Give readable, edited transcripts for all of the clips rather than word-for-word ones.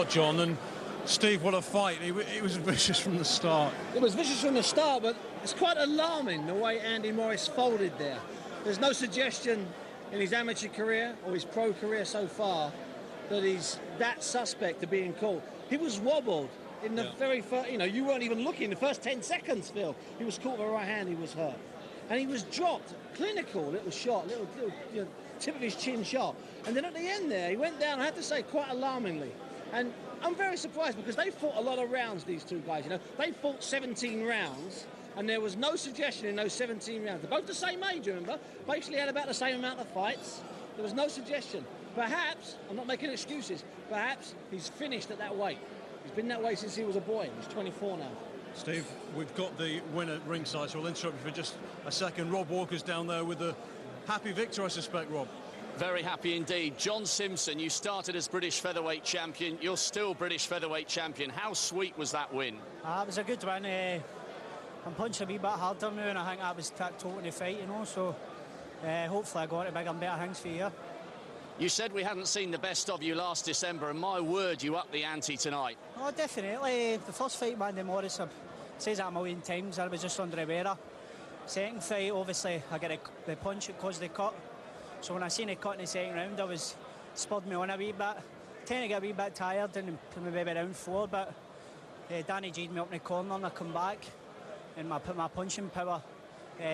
John, and Steve, what a fight. It was vicious from the start. It was vicious from the start, but it's quite alarming the way Andy Morris folded there. There's no suggestion in his amateur career or his pro career so far that he's that suspect of being caught. He was wobbled in the very first, you weren't even looking, the first 10 seconds, Phil. He was caught with a right hand, he was hurt. And he was dropped, clinical little shot, little tip of his chin shot. And then at the end there, he went down, I have to say, quite alarmingly. And I'm very surprised because they fought a lot of rounds, these two guys, They fought 17 rounds, and there was no suggestion in those 17 rounds. They're both the same age, remember? Basically had about the same amount of fights. There was no suggestion. Perhaps, I'm not making excuses, perhaps he's finished at that weight. He's been that way since he was a boy. He's 24 now. Steve, we've got the winner ringside, so we'll interrupt you for just a second. Rob Walker's down there with a happy victor, I suspect, Rob. Very happy indeed. John Simps0n, you started as British featherweight champion. You're still British featherweight champion. How sweet was that win? It was a good win. I'm punching a wee bit harder now, and I think that was total in the fight, So hopefully I got it bigger and better things for you. You said we hadn't seen the best of you last December, and my word, you upped the ante tonight. Oh, definitely. The first fight, Andy Morris, I've said that a million times, I was just under the wearer. Second fight, obviously, I got the punch, it caused the cut. So when I seen it cut in the second round, I was spurred me on a wee bit. Tend to get a wee bit tired and maybe round 4, but Danny G'd me up in the corner and I come back and I put my punching power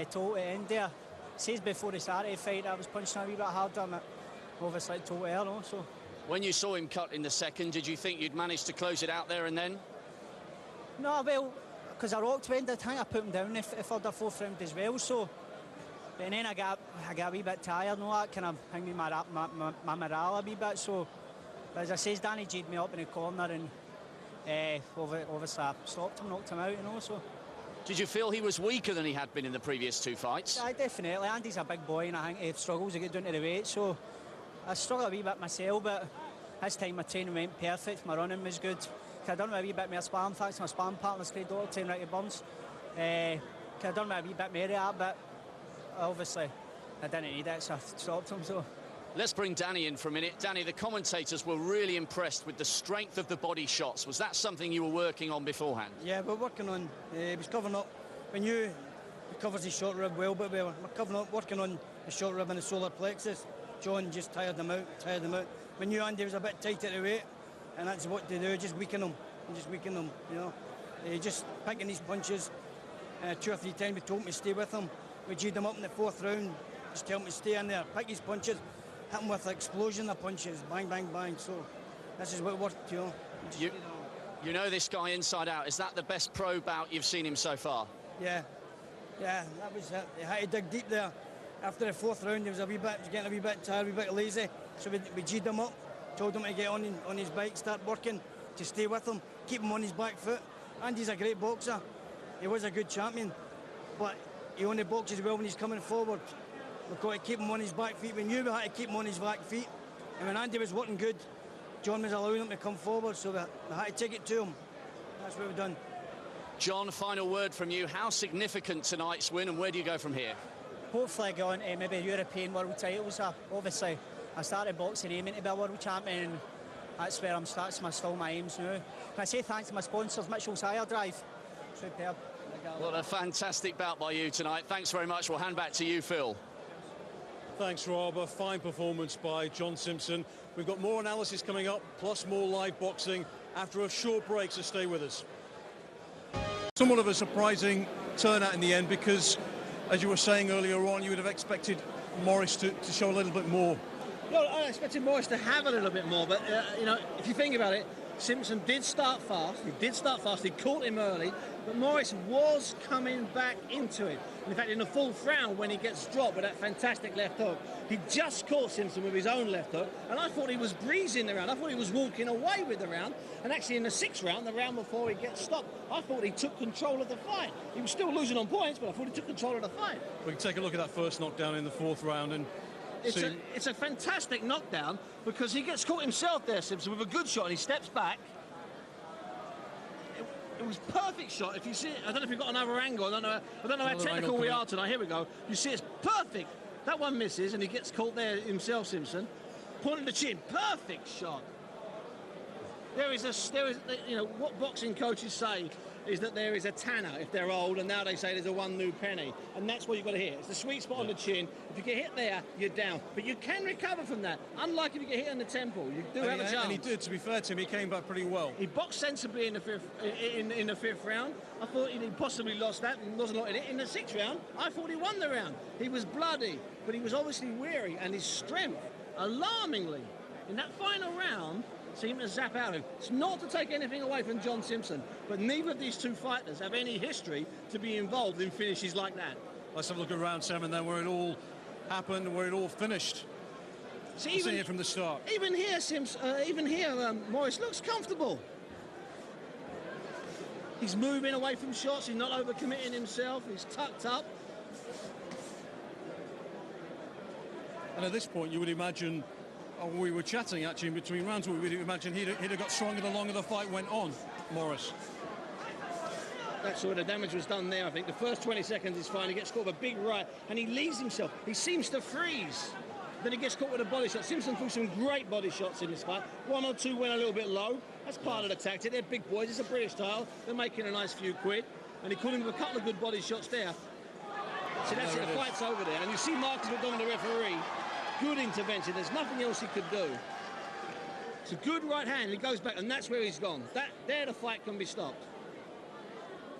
total at the end there. Says before the start of the fight I was punching a wee bit harder and it obviously total air, so. When you saw him cut in the second, did you think you'd manage to close it out there and then? No, well, because I rocked wind, I think I put him down for the fourth round as well, so. And then I got a wee bit tired and all that, kind of hang me my morale a wee bit, so as I says, Danny G'd me up in the corner and obviously I stopped him, knocked him out, so. Did you feel he was weaker than he had been in the previous two fights? Yeah, definitely. Andy's a big boy and I think he struggles to get down to the weight, so I struggled a wee bit myself, but this time my training went perfect, my running was good. I done with a wee bit more sparring, thanks to my sparring partner's great daughter, Tim Ricky Burns. I done with a wee bit more of that, but obviously I didn't need it, so I stopped him, so. Let's bring Danny in for a minute. Danny, the commentators were really impressed with the strength of the body shots. Was that something you were working on beforehand? Yeah, we're working on, he was covering up. We knew he covers his short rib well, but we're covering up, working on the short rib and the solar plexus. John just tired them out. We knew Andy was a bit tight at the weight, and that's what they do, just weaken them, just picking these punches 2 or 3 times. We told him to stay with him. We G'd him up in the 4th round, just tell him to stay in there, pick his punches, hit him with an explosion of punches, bang, bang, bang. So this is what worked, You know this guy inside out. Is that the best pro bout you've seen him so far? Yeah, that was it. He had to dig deep there. After the 4th round, he was getting a wee bit tired, a wee bit lazy. So we G'd him up, told him to get on his bike, start working, to stay with him, keep him on his back foot. Andy's a great boxer. He was a good champion, but he only boxes well when he's coming forward. We've got to keep him on his back feet. We knew we had to keep him on his back feet. And when Andy was working good, John was allowing him to come forward, so we had to take it to him. That's what we've done. John, final word from you. How significant tonight's win, and where do you go from here? Hopefully I go on to maybe European world titles. Obviously, I started boxing aiming to be a world champion, and that's where I'm starting still my aims now. Can I say thanks to my sponsors, Mitchell's Hire Drive. Superb. What a fantastic bout by you tonight. Thanks very much. We'll hand back to you, Phil. Thanks, Rob. A fine performance by John Simps0n. We've got more analysis coming up, plus more live boxing after a short break, so stay with us. Somewhat of a surprising turnout in the end because, as you were saying earlier on, you would have expected Morris to show a little bit more. Well, I expected Morris to have a little bit more, but, if you think about it, Simps0n did start fast. He caught him early, but Morris was coming back into it. In fact, in the 4th round, when he gets dropped with that fantastic left hook, he just caught Simps0n with his own left hook, and I thought he was breezing the round. I thought he was walking away with the round, and actually in the 6th round, the round before he gets stopped, I thought he took control of the fight. He was still losing on points, but I thought he took control of the fight. We can take a look at that first knockdown in the 4th round and It's a fantastic knockdown because he gets caught himself there, Simps0n, with a good shot, and he steps back. It was perfect shot. If you see it, I don't know if you've got another angle. I don't know how technical we are tonight. Here we go. You see, it's perfect. That one misses, and he gets caught there himself, Simps0n. Point in the chin. Perfect shot. you know, what boxing coaches say is that there is a tanner if they're old, and now they say there's a one new penny, and that's what you've got to hit. It's the sweet spot on the chin. If you get hit there, you're down, but you can recover from that. Unlike if you get hit on the temple, you do have a chance. And he did. To be fair to him, he came back pretty well. He boxed sensibly in the fifth round. I thought he possibly lost that and wasn't in it. In the sixth round, I thought he won the round. He was bloody, but he was obviously weary, and his strength, alarmingly, in that final round, seemed to zap out of him. It's not to take anything away from John Simpson, but neither of these two fighters have any history to be involved in finishes like that. Let's have a look at round 7 then, where it all happened, where it all finished. See it from the start. Even here, Morris looks comfortable. He's moving away from shots. He's not overcommitting himself. He's tucked up. And at this point, you would imagine, we were chatting actually in between rounds, we would imagine he'd have got stronger the longer the fight went on, Morris. That's where the damage was done there, I think. The first 20 seconds is fine. He gets caught with a big right, and he leaves himself. He seems to freeze. Then he gets caught with a body shot. Simpson threw some great body shots in this fight. 1 or 2 went a little bit low. That's part of the tactic. They're big boys. It's a British title. They're making a nice few quid. And he caught him with a couple of good body shots there. So that's it. The fight's over there. And you see Marcus McDonald, the referee. Good intervention. There's nothing else he could do. It's a good right hand. He goes back, and that's where he's gone. There the fight can be stopped.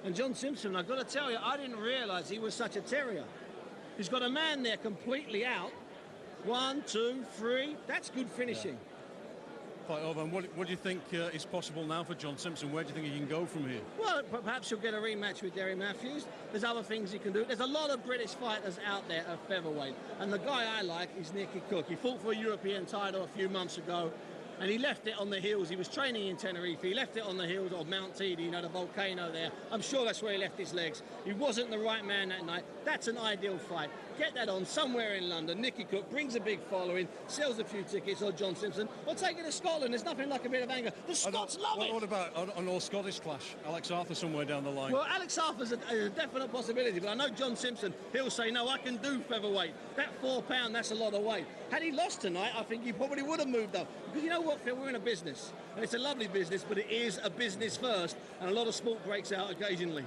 And John Simpson, I've got to tell you, I didn't realise he was such a terrier. He's got a man there completely out. 1, 2, 3. That's good finishing. Fight over. And what do you think is possible now for John Simpson? Where do you think he can go from here? Well, perhaps he'll get a rematch with Derry Matthews. There's other things he can do. There's a lot of British fighters out there at featherweight. And the guy I like is Nicky Cook. He fought for a European title a few months ago. And he left it on the hills. He was training in Tenerife. He left it on the hills of Mount Teede, you know, the volcano there. I'm sure that's where he left his legs. He wasn't the right man that night. That's an ideal fight. Get that on somewhere in London. Nicky Cook brings a big following, sells a few tickets, or John Simpson, or take it to Scotland. There's nothing like a bit of anger. The Scots love it. What about an all-Scottish clash? Alex Arthur somewhere down the line? Well, Alex Arthur's a definite possibility, but I know John Simpson, he'll say, no, I can do featherweight. That £4, that's a lot of weight. Had he lost tonight, I think he probably would have moved up. Because you know what, Phil, we're in a business. And it's a lovely business, but it is a business first. And a lot of sport breaks out occasionally.